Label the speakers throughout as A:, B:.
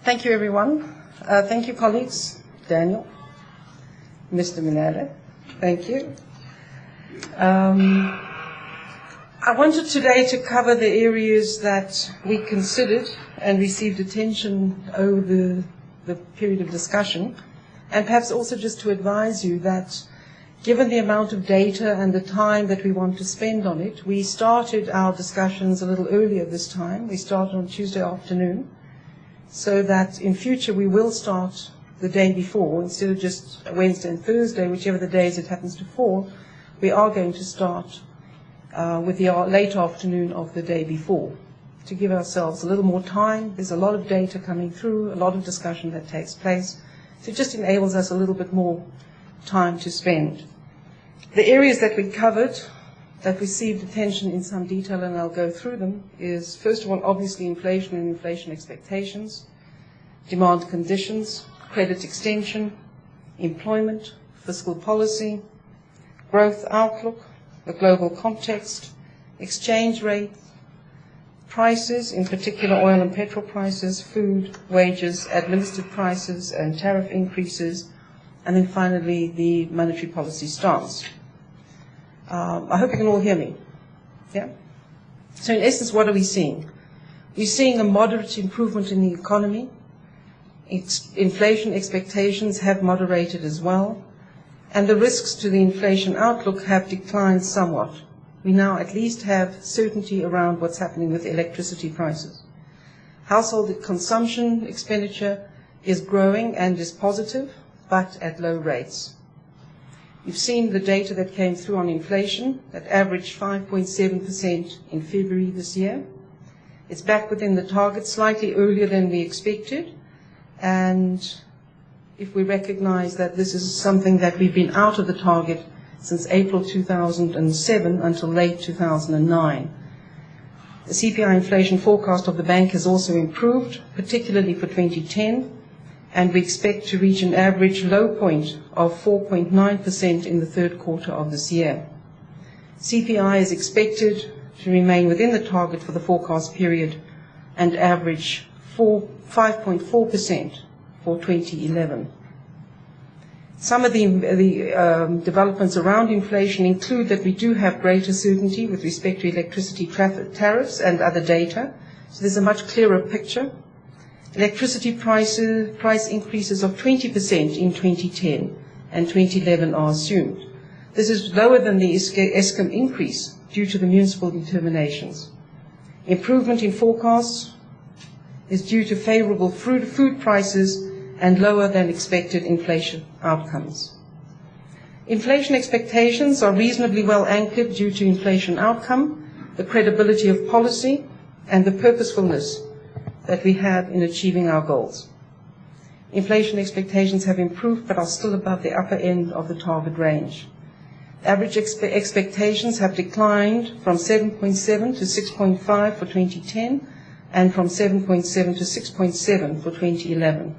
A: Thank you, everyone. Thank you, colleagues. Daniel, Mr. Minada, thank you. I wanted today to cover the areas that we considered and received attention over the period of discussion, and perhaps also just to advise you that given the amount of data and the time that we want to spend on it, we started our discussions a little earlier this time. We started on Tuesday afternoon, so that in future we will start the day before, instead of just Wednesday and Thursday, whichever the days it happens to fall. We are going to start with the late afternoon of the day before, to give ourselves a little more time. There's a lot of data coming through, a lot of discussion that takes place, so it just enables us a little bit more time to spend. The areas that we covered that received attention in some detail, and I'll go through them, is first of all obviously inflation and inflation expectations, demand conditions, credit extension, employment, fiscal policy, growth outlook, the global context, exchange rate, prices, in particular oil and petrol prices, food, wages, administered prices and tariff increases, and then finally the monetary policy stance. I hope you can all hear me. Yeah? So in essence, what are we seeing? We're seeing a moderate improvement in the economy. Inflation expectations have moderated as well, and the risks to the inflation outlook have declined somewhat. We now at least have certainty around what's happening with electricity prices. Household consumption expenditure is growing and is positive, but at low rates. You've seen the data that came through on inflation that averaged 5.7% in February this year. It's back within the target slightly earlier than we expected, and if we recognize that this is something that we've been out of the target since April 2007 until late 2009. The CPI inflation forecast of the bank has also improved, particularly for 2010, and we expect to reach an average low point of 4.9% in the third quarter of this year. CPI is expected to remain within the target for the forecast period and average 5.4% for 2011. Some of the developments around inflation include that we do have greater certainty with respect to electricity tariffs and other data, so there's a much clearer picture. Electricity price increases of 20% in 2010 and 2011 are assumed. This is lower than the ESCOM increase due to the municipal determinations. Improvement in forecasts is due to favorable food prices and lower than expected inflation outcomes. Inflation expectations are reasonably well anchored due to inflation outcome, the credibility of policy, and the purposefulness that we have in achieving our goals. Inflation expectations have improved but are still above the upper end of the target range. Average expectations have declined from 7.7 to 6.5 for 2010 and from 7.7 to 6.7 for 2011.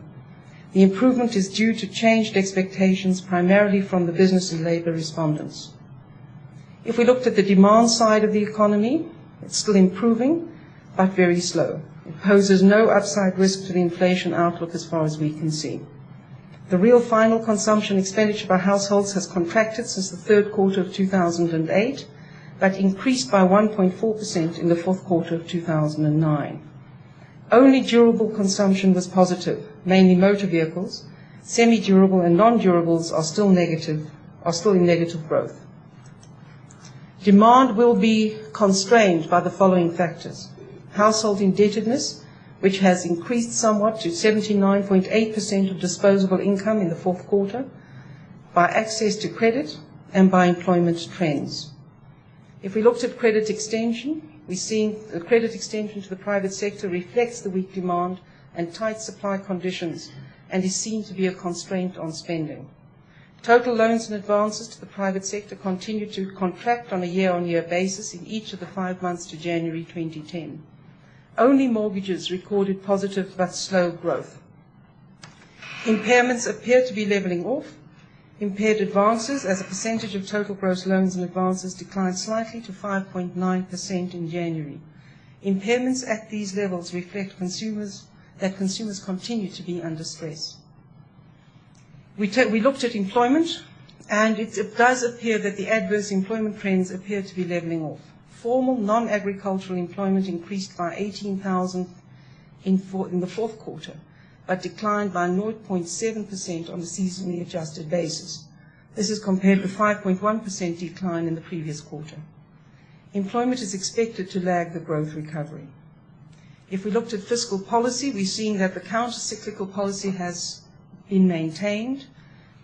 A: The improvement is due to changed expectations primarily from the business and labor respondents. If we looked at the demand side of the economy, it's still improving, but very slow. It poses no upside risk to the inflation outlook as far as we can see. The real final consumption expenditure by households has contracted since the third quarter of 2008, but increased by 1.4% in the fourth quarter of 2009. Only durable consumption was positive, mainly motor vehicles. Semi-durable and non-durables are still in negative growth. Demand will be constrained by the following factors. Household indebtedness, which has increased somewhat to 79.8% of disposable income in the fourth quarter, by access to credit and by employment trends. If we looked at credit extension, we're seeing the credit extension to the private sector reflects the weak demand and tight supply conditions and is seen to be a constraint on spending. Total loans and advances to the private sector continue to contract on a year-on-year basis in each of the 5 months to January 2010. Only mortgages recorded positive but slow growth. Impairments appear to be leveling off. Impaired advances as a percentage of total gross loans and advances declined slightly to 5.9% in January. Impairments at these levels reflect consumers that consumers continue to be under stress. We looked at employment, and it does appear that the adverse employment trends appear to be leveling off. Formal non-agricultural employment increased by 18,000 in the fourth quarter, but declined by 0.7% on a seasonally adjusted basis. This is compared with 5.1% decline in the previous quarter. Employment is expected to lag the growth recovery. If we looked at fiscal policy, we're seeing that the counter-cyclical policy has been maintained.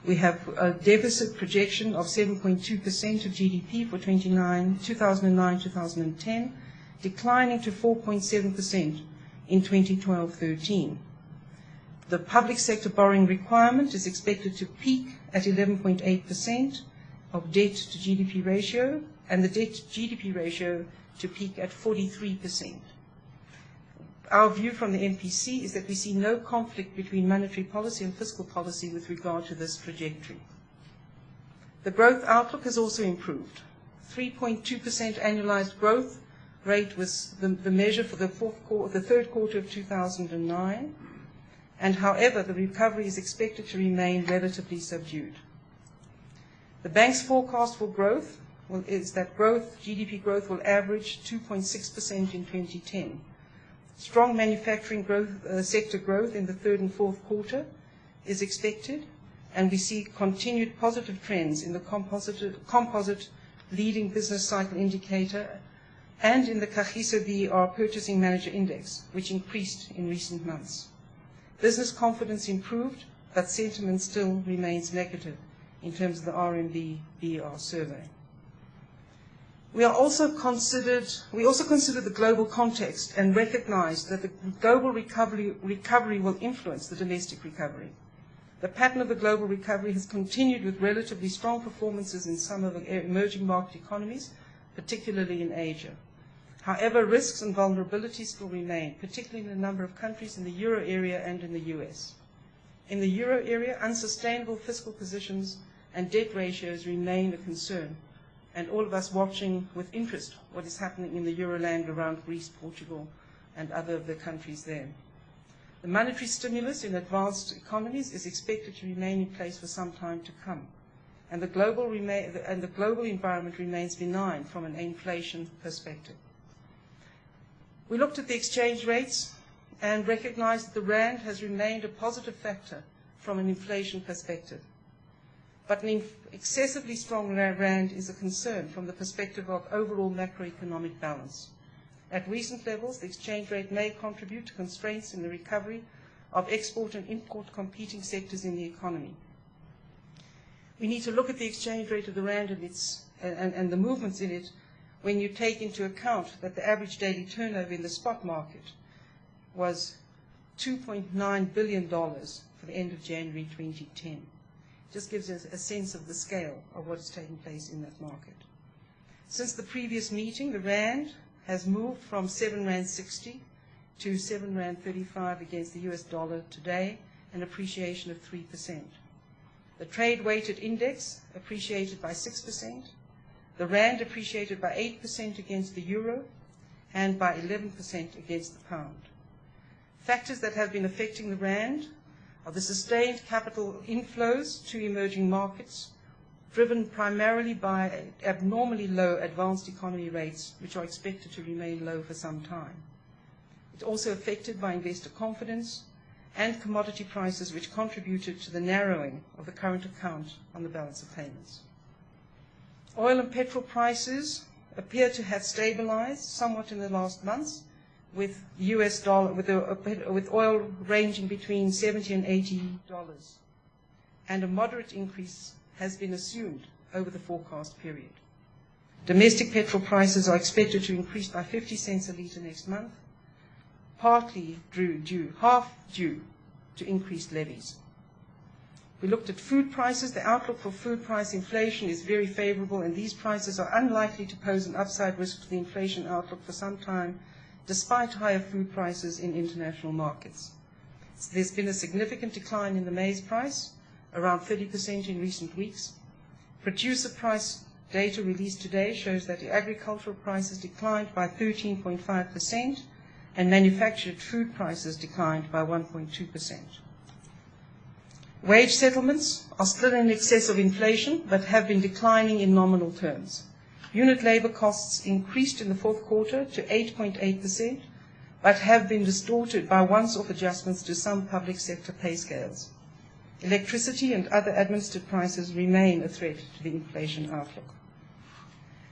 A: We have a deficit projection of 7.2% of GDP for 2009-2010, declining to 4.7% in 2012-13. The public sector borrowing requirement is expected to peak at 11.8% of debt to GDP ratio, and the debt to GDP ratio to peak at 43%. Our view from the MPC is that we see no conflict between monetary policy and fiscal policy with regard to this trajectory. The growth outlook has also improved. 3.2% annualized growth rate was the measure for the third quarter of 2009, and however, the recovery is expected to remain relatively subdued. The bank's forecast for growth is that GDP growth will average 2.6% in 2010. Strong manufacturing sector growth in the third and fourth quarter is expected, and we see continued positive trends in the composite leading business cycle indicator and in the Kagiso BR Purchasing Manager Index, which increased in recent months. Business confidence improved, but sentiment still remains negative in terms of the RMB BR survey. We also consider the global context and recognize that the global recovery will influence the domestic recovery. The pattern of the global recovery has continued with relatively strong performances in some of the emerging market economies, particularly in Asia. However, risks and vulnerabilities still remain, particularly in a number of countries in the euro area and in the US. In the euro area, unsustainable fiscal positions and debt ratios remain a concern, and all of us watching with interest what is happening in the Euroland around Greece, Portugal, and other of the countries there. The monetary stimulus in advanced economies is expected to remain in place for some time to come, and the global environment remains benign from an inflation perspective. We looked at the exchange rates and recognized that the rand has remained a positive factor from an inflation perspective. But an excessively strong rand is a concern from the perspective of overall macroeconomic balance. At recent levels, the exchange rate may contribute to constraints in the recovery of export and import competing sectors in the economy. We need to look at the exchange rate of the rand and the movements in it when you take into account that the average daily turnover in the spot market was $2.9 billion for the end of January 2010. Just gives us a sense of the scale of what is taking place in that market. Since the previous meeting, the rand has moved from 7.60 Rand to 7.35 Rand against the US dollar today, an appreciation of 3%. The trade-weighted index appreciated by 6%, the rand appreciated by 8% against the euro, and by 11% against the pound. Factors that have been affecting the rand are the sustained capital inflows to emerging markets, driven primarily by abnormally low advanced economy rates, which are expected to remain low for some time. It's also affected by investor confidence and commodity prices, which contributed to the narrowing of the current account on the balance of payments. Oil and petrol prices appear to have stabilized somewhat in the last months, with US dollar, with oil ranging between $70 and $80, and a moderate increase has been assumed over the forecast period. Domestic petrol prices are expected to increase by 50 cents a litre next month, partly half due to increased levies. We looked at food prices. The outlook for food price inflation is very favorable, and these prices are unlikely to pose an upside risk to the inflation outlook for some time, despite higher food prices in international markets. So there's been a significant decline in the maize price, around 30% in recent weeks. Producer price data released today shows that the agricultural prices declined by 13.5%, and manufactured food prices declined by 1.2%. Wage settlements are still in excess of inflation, but have been declining in nominal terms. Unit labor costs increased in the fourth quarter to 8.8%, but have been distorted by once-off adjustments to some public sector pay scales. Electricity and other administered prices remain a threat to the inflation outlook.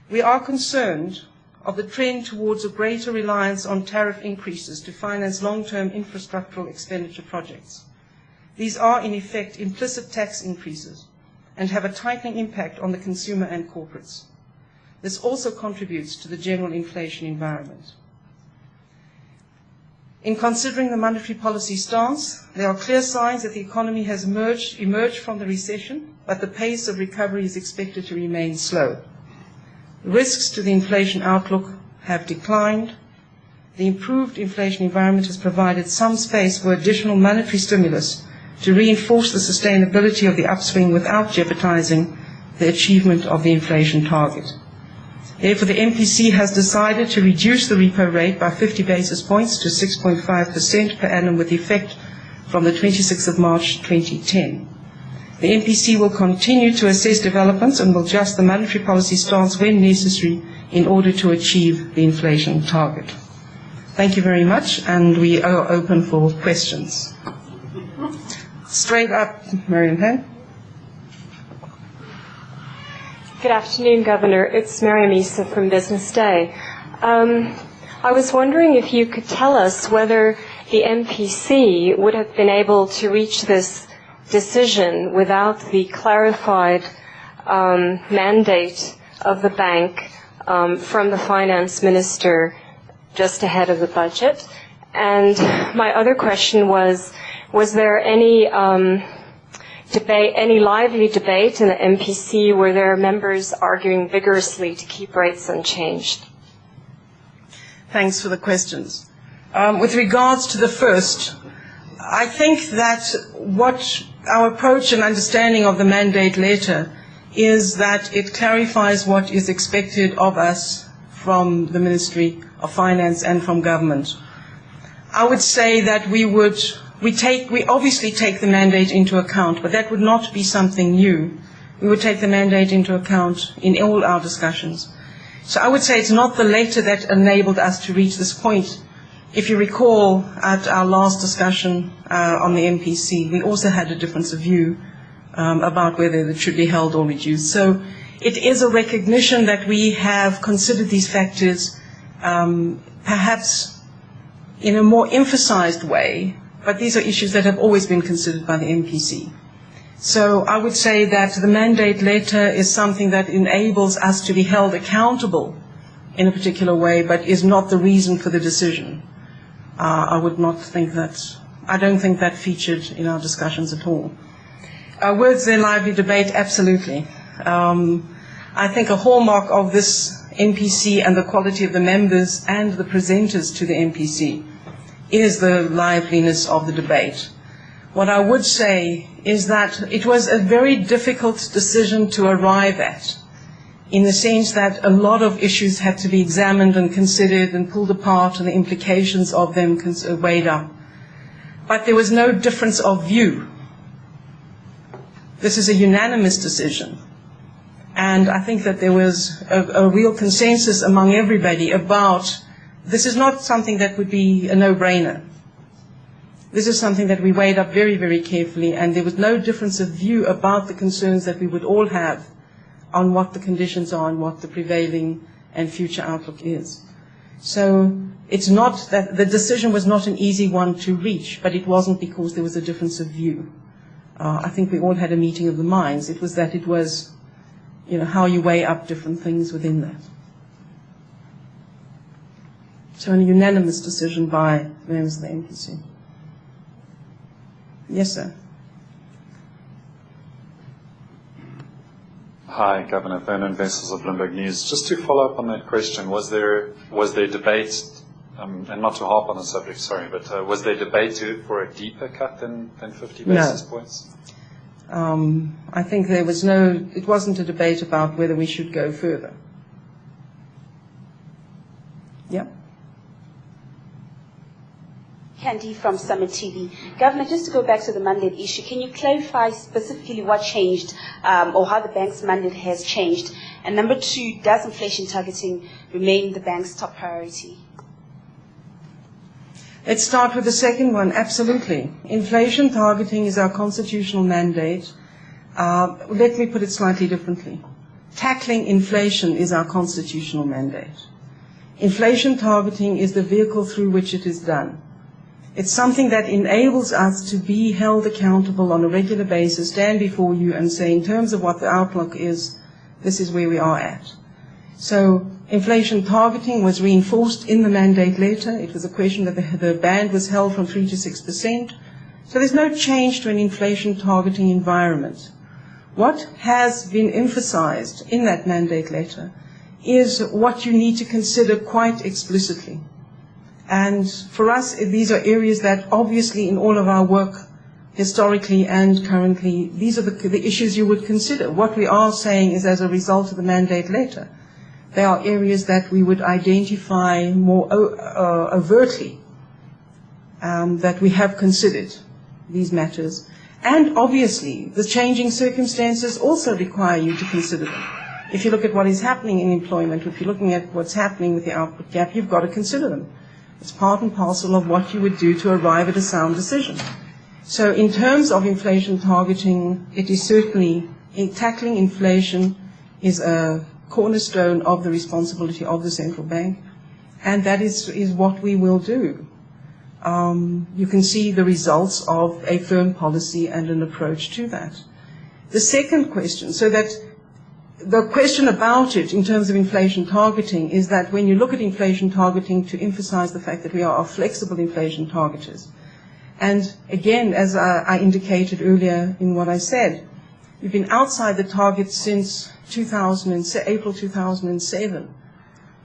A: We are concerned of the trend towards a greater reliance on tariff increases to finance long-term infrastructural expenditure projects. These are, in effect, implicit tax increases and have a tightening impact on the consumer and corporates. This also contributes to the general inflation environment. In considering the monetary policy stance, there are clear signs that the economy has emerged from the recession, but the pace of recovery is expected to remain slow. Risks to the inflation outlook have declined. The improved inflation environment has provided some space for additional monetary stimulus to reinforce the sustainability of the upswing without jeopardizing the achievement of the inflation target. Therefore, the MPC has decided to reduce the repo rate by 50 basis points to 6.5% per annum with effect from the 26th of March 2010. The MPC will continue to assess developments and will adjust the monetary policy stance when necessary in order to achieve the inflation target. Thank you very much, and we are open for questions. Straight up, Marion Hay.
B: Good afternoon, Governor. It's Miriam Issa from Business Day. I was wondering if you could tell us whether the MPC would have been able to reach this decision without the clarified mandate of the bank from the finance minister just ahead of the budget. And my other question was there any debate, any lively debate in the MPC? Were there members arguing vigorously to keep rates unchanged?
A: Thanks for the questions. With regards to the first, I think that what our approach and understanding of the mandate letter is that it clarifies what is expected of us from the Ministry of Finance and from government. I would say that we obviously take the mandate into account, but that would not be something new. We would take the mandate into account in all our discussions. So I would say it's not the letter that enabled us to reach this point. If you recall, at our last discussion on the MPC, we also had a difference of view about whether it should be held or reduced. So it is a recognition that we have considered these factors perhaps in a more emphasized way, but these are issues that have always been considered by the MPC. So I would say that the mandate letter is something that enables us to be held accountable in a particular way, but is not the reason for the decision. I don't think that featured in our discussions at all. Words their lively debate, absolutely. I think a hallmark of this MPC and the quality of the members and the presenters to the MPC is the liveliness of the debate. What I would say is that it was a very difficult decision to arrive at, in the sense that a lot of issues had to be examined and considered and pulled apart and the implications of them weighed up. But there was no difference of view. This is a unanimous decision. And I think that there was a real consensus among everybody about this is not something that would be a no-brainer. This is something that we weighed up very, very carefully, and there was no difference of view about the concerns that we would all have on what the conditions are and what the prevailing and future outlook is. So it's not that the decision was not an easy one to reach, but it wasn't because there was a difference of view. I think we all had a meeting of the minds. It was that it was, how you weigh up different things within that. So a unanimous decision by members of the MPC. Yes, sir.
C: Hi, Governor. Vernon Vessels of Bloomberg News. Just to follow up on that question, was there debate, and not to harp on the subject, sorry, but was there debate for a deeper cut than 50 basis points?
A: I think it wasn't a debate about whether we should go further. Yeah.
D: Candy from Summit TV. Governor, just to go back to the mandate issue, can you clarify specifically what changed or how the bank's mandate has changed? And number two, does inflation targeting remain the bank's top priority?
A: Let's start with the second one. Absolutely. Inflation targeting is our constitutional mandate. Let me put it slightly differently. Tackling inflation is our constitutional mandate. Inflation targeting is the vehicle through which it is done. It's something that enables us to be held accountable on a regular basis, stand before you and say, in terms of what the outlook is, this is where we are at. So inflation targeting was reinforced in the mandate letter. It was a question that the band was held from 3 to 6%. So there's no change to an inflation targeting environment. What has been emphasized in that mandate letter is what you need to consider quite explicitly. And for us, these are areas that obviously in all of our work, historically and currently, these are the issues you would consider. What we are saying is, as a result of the mandate letter, there are areas that we would identify more overtly that we have considered these matters. And obviously, the changing circumstances also require you to consider them. If you look at what is happening in employment, if you're looking at what's happening with the output gap, you've got to consider them. It's part and parcel of what you would do to arrive at a sound decision. So in terms of inflation targeting, it is certainly, tackling inflation is a cornerstone of the responsibility of the central bank, and that is what we will do. You can see the results of a firm policy and an approach to that. The second question, so that the question about it in terms of inflation targeting is that when you look at inflation targeting, to emphasize the fact that we are flexible inflation targeters. And again, as I indicated earlier in what I said, we've been outside the target since April 2007,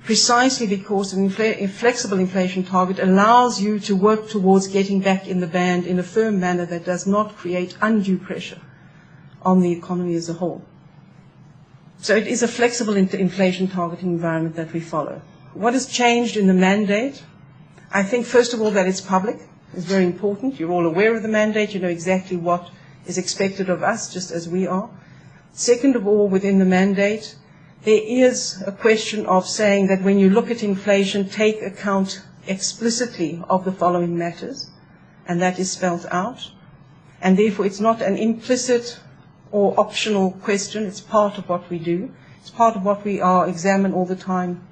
A: precisely because a flexible inflation target allows you to work towards getting back in the band in a firm manner that does not create undue pressure on the economy as a whole. So it is a flexible inflation targeting environment that we follow. What has changed in the mandate? I think, first of all, that it's public. It's very important. You're all aware of the mandate. You know exactly what is expected of us, just as we are. Second of all, within the mandate, there is a question of saying that when you look at inflation, take account explicitly of the following matters, and that is spelled out. And therefore, it's not an implicit or optional question. It's part of what we do. It's part of what we examine all the time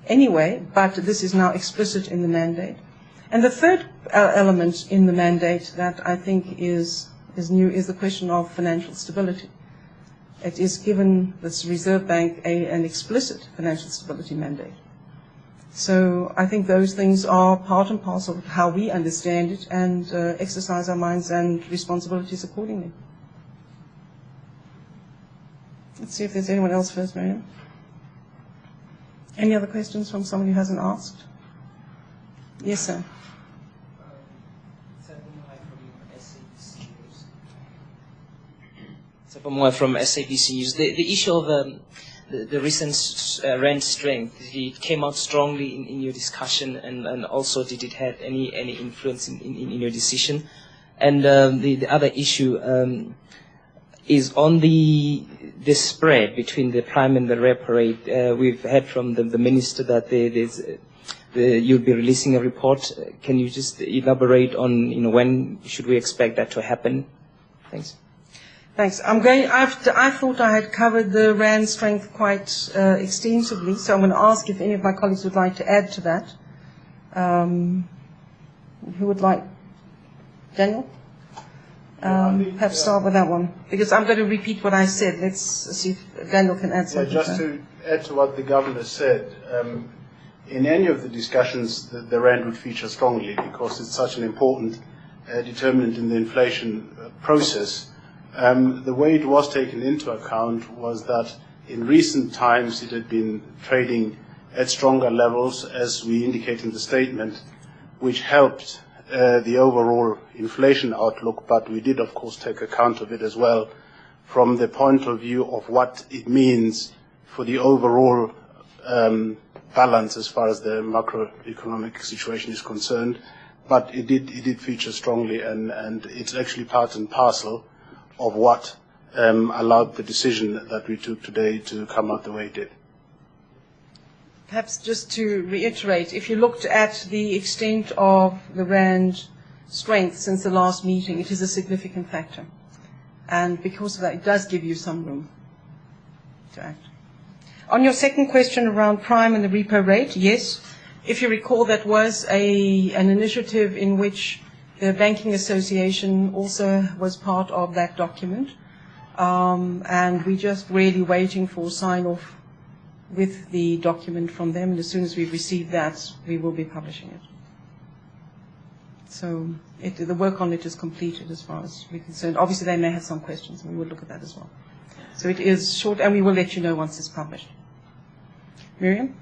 A: anyway, but this is now explicit in the mandate. And the third element in the mandate that I think is new is the question of financial stability. It is given this Reserve Bank an explicit financial stability mandate. So I think those things are part and parcel of how we understand it and exercise our minds and responsibilities accordingly. Let's see if there's anyone else first, Miriam. Any other questions from somebody who hasn't asked? Yes, sir.
E: More from SABC News. The issue of the recent rand strength, it came out strongly in your discussion, and also did it have any influence in your decision? And the other issue is on the spread between the prime and the repo rate. We've heard from the minister that you'll be releasing a report. Can you just elaborate on when should we expect that to happen? Thanks.
A: Thanks. I thought I had covered the rand strength quite extensively, so I'm going to ask if any of my colleagues would like to add to that. Who would like? Daniel? Perhaps start with that one, because I'm going to repeat what I said. Let's see if Daniel can add something.
F: Just to add to what the Governor said, in any of the discussions, the rand would feature strongly because it's such an important determinant in the inflation process. The way it was taken into account was that in recent times it had been trading at stronger levels, as we indicate in the statement, which helped the overall inflation outlook, but we did of course take account of it as well from the point of view of what it means for the overall balance as far as the macroeconomic situation is concerned. but it did feature strongly, and it's actually part and parcel of what allowed the decision that we took today to come out the way it did.
A: Perhaps just to reiterate, if you looked at the extent of the rand strength since the last meeting, it is a significant factor. And because of that, it does give you some room to act. On your second question around prime and the repo rate, yes. If you recall, that was an initiative in which the Banking Association also was part of that document. And we're just really waiting for sign-off with the document from them. And as soon as we've received that, we will be publishing it. So the work on it is completed as far as we're concerned. Obviously, they may have some questions, and we will look at that as well. So it is short, and we will let you know once it's published. Miriam?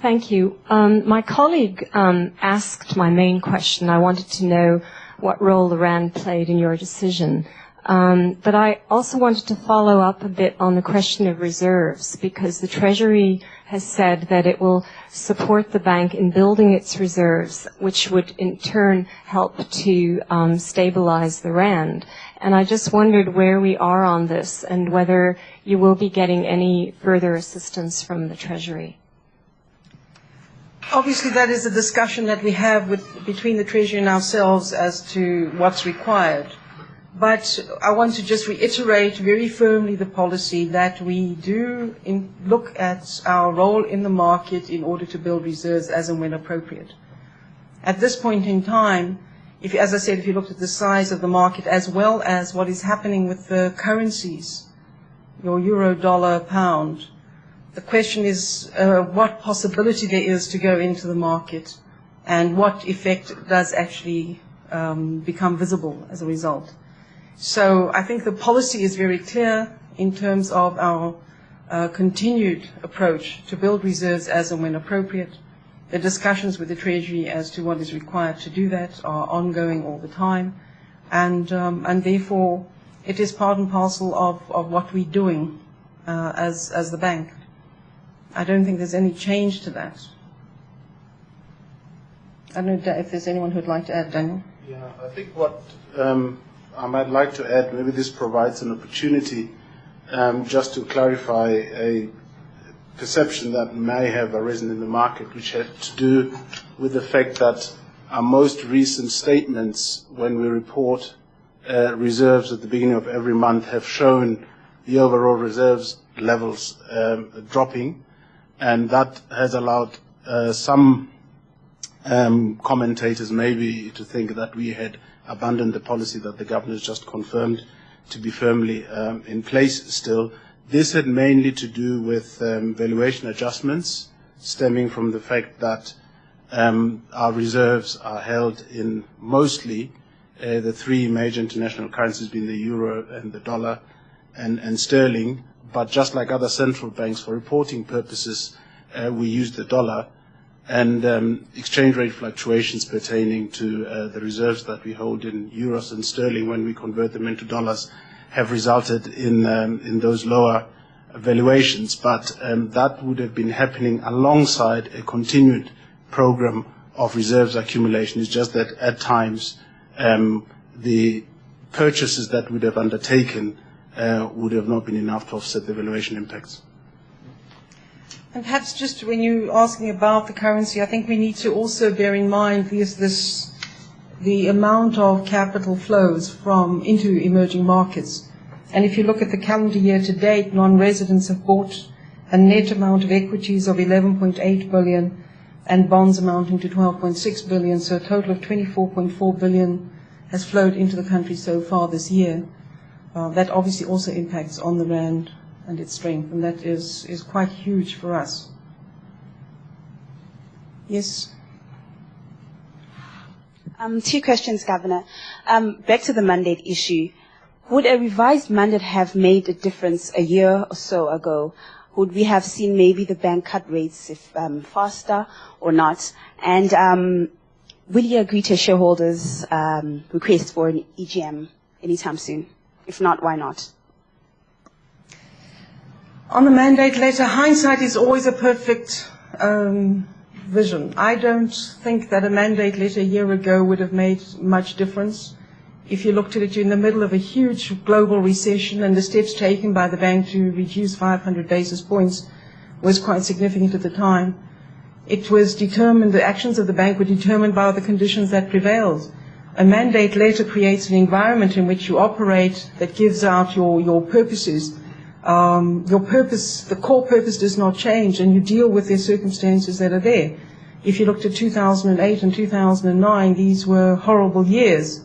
B: Thank you. My colleague asked my main question. I wanted to know what role the RAND played in your decision. But I also wanted to follow up a bit on the question of reserves, because the Treasury has said that it will support the bank in building its reserves, which would in turn help to stabilize the RAND. And I just wondered where we are on this and whether you will be getting any further assistance from the Treasury.
A: Obviously, that is a discussion that we have between the Treasury and ourselves as to what's required. But I want to just reiterate very firmly the policy that we do look at our role in the market in order to build reserves as and when appropriate. At this point in time, as I said, if you looked at the size of the market as well as what is happening with the currencies, your euro, dollar, pound, the question is what possibility there is to go into the market and what effect does actually become visible as a result. So I think the policy is very clear in terms of our continued approach to build reserves as and when appropriate. The discussions with the Treasury as to what is required to do that are ongoing all the time, and therefore it is part and parcel of what we're doing as the bank. I don't think there's any change to that. I don't know if there's anyone who'd like to add, Daniel.
F: Yeah, I think what I might like to add, maybe this provides an opportunity just to clarify a perception that may have arisen in the market, which had to do with the fact that our most recent statements, when we report reserves at the beginning of every month, have shown the overall reserves levels dropping, and that has allowed some commentators maybe to think that we had abandoned the policy that the governor has just confirmed to be firmly in place still. This had mainly to do with valuation adjustments stemming from the fact that our reserves are held in mostly the three major international currencies, being the euro and the dollar and sterling. But just like other central banks, for reporting purposes, we use the dollar. And exchange rate fluctuations pertaining to the reserves that we hold in euros and sterling when we convert them into dollars have resulted in those lower valuations. But that would have been happening alongside a continued program of reserves accumulation. It's just that at times the purchases that we would have undertaken would have not been enough to offset the valuation impacts.
A: And perhaps just when you're asking about the currency, I think we need to also bear in mind the amount of capital flows into emerging markets. And if you look at the calendar year to date, non-residents have bought a net amount of equities of 11.8 billion and bonds amounting to 12.6 billion, so a total of 24.4 billion has flowed into the country so far this year. That obviously also impacts on the rand and its strength, and that is quite huge for us. Yes?
D: Two questions, Governor. Back to the mandate issue. Would a revised mandate have made a difference a year or so ago? Would we have seen maybe the bank cut rates faster or not? And will you agree to a shareholders' request for an EGM anytime soon? If not, why not? On
A: the mandate letter, hindsight is always a perfect vision. I don't think that a mandate letter a year ago would have made much difference. If you looked at it, you're in the middle of a huge global recession, and the steps taken by the bank to reduce 500 basis points was quite significant at the time. It was determined, the actions of the bank were determined by the conditions that prevailed. A mandate letter creates an environment in which you operate that gives out your purposes. Your purpose, the core purpose does not change, and you deal with the circumstances that are there. If you looked at 2008 and 2009, these were horrible years,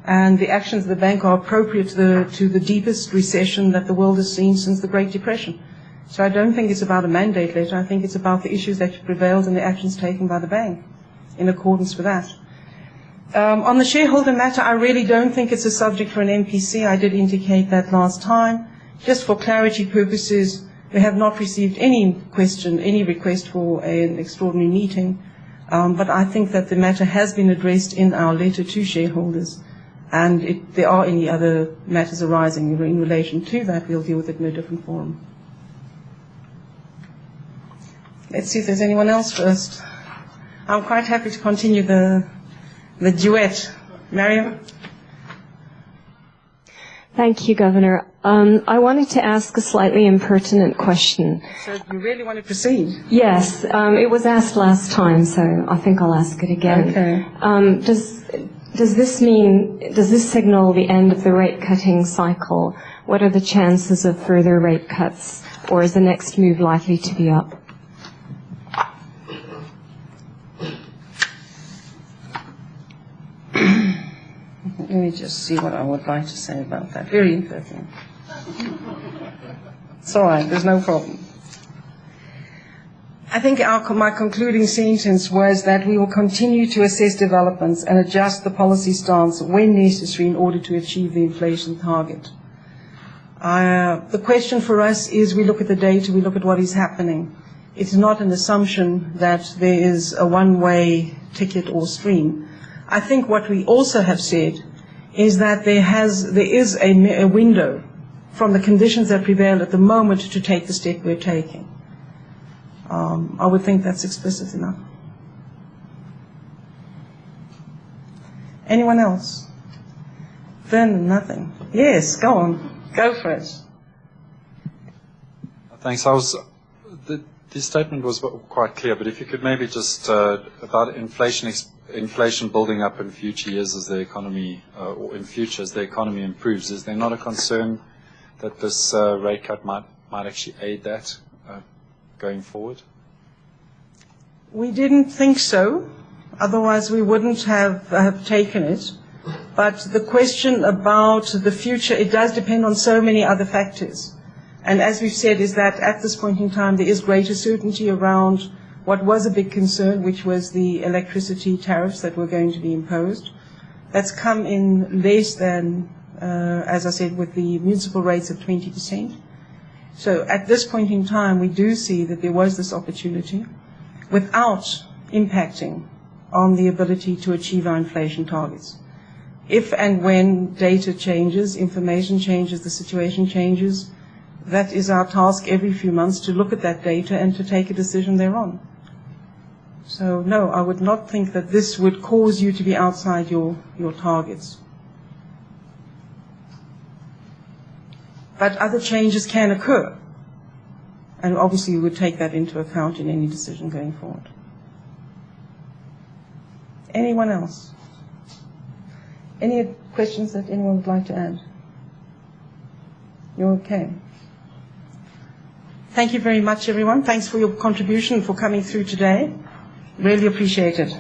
A: and the actions of the bank are appropriate to the deepest recession that the world has seen since the Great Depression. So I don't think it's about a mandate letter. I think it's about the issues that prevailed and the actions taken by the bank in accordance with that. On the shareholder matter, I really don't think it's a subject for an MPC. I did indicate that last time. Just for clarity purposes, we have not received any request for an extraordinary meeting, but I think that the matter has been addressed in our letter to shareholders, and if there are any other matters arising in relation to that, we'll deal with it in a different forum. Let's see if there's anyone else first. I'm quite happy to continue the duet. Mariam?
B: Thank you, Governor. I wanted to ask a slightly impertinent question.
A: So you really want to proceed?
B: Yes, it was asked last time, so I think I'll ask it again.
A: Okay.
B: Does this signal the end of the rate cutting cycle? What are the chances of further rate cuts, or is the next move likely to be up?
A: Let me just see what I would like to say about that. Very interesting. It's all right, there's no problem. I think my concluding sentence was that we will continue to assess developments and adjust the policy stance when necessary in order to achieve the inflation target. The question for us is we look at the data, we look at what is happening. It's not an assumption that there is a one-way ticket or stream. I think what we also have said is that there is a window from the conditions that prevail at the moment to take the step we're taking. I would think that's explicit enough. Anyone else? Then nothing. Yes, go on. Go for it.
C: Thanks. The statement was quite clear, but if you could maybe just about inflation building up in future years as the economy, or in future as the economy improves, is there not a concern that this rate cut might actually aid that going forward?
A: We didn't think so, otherwise we wouldn't have taken it. But the question about the future, it does depend on so many other factors. And as we've said, is that at this point in time there is greater certainty around what was a big concern, which was the electricity tariffs that were going to be imposed. That's come in less than, as I said, with the municipal rates of 20%. So at this point in time, we do see that there was this opportunity without impacting on the ability to achieve our inflation targets. If and when data changes, information changes, the situation changes, that is our task every few months to look at that data and to take a decision thereon. So no, I would not think that this would cause you to be outside your targets. But other changes can occur. And obviously we would take that into account in any decision going forward. Anyone else? Any questions that anyone would like to add? You're okay. Thank you very much, everyone. Thanks for your contribution, for coming through today. Really appreciate it.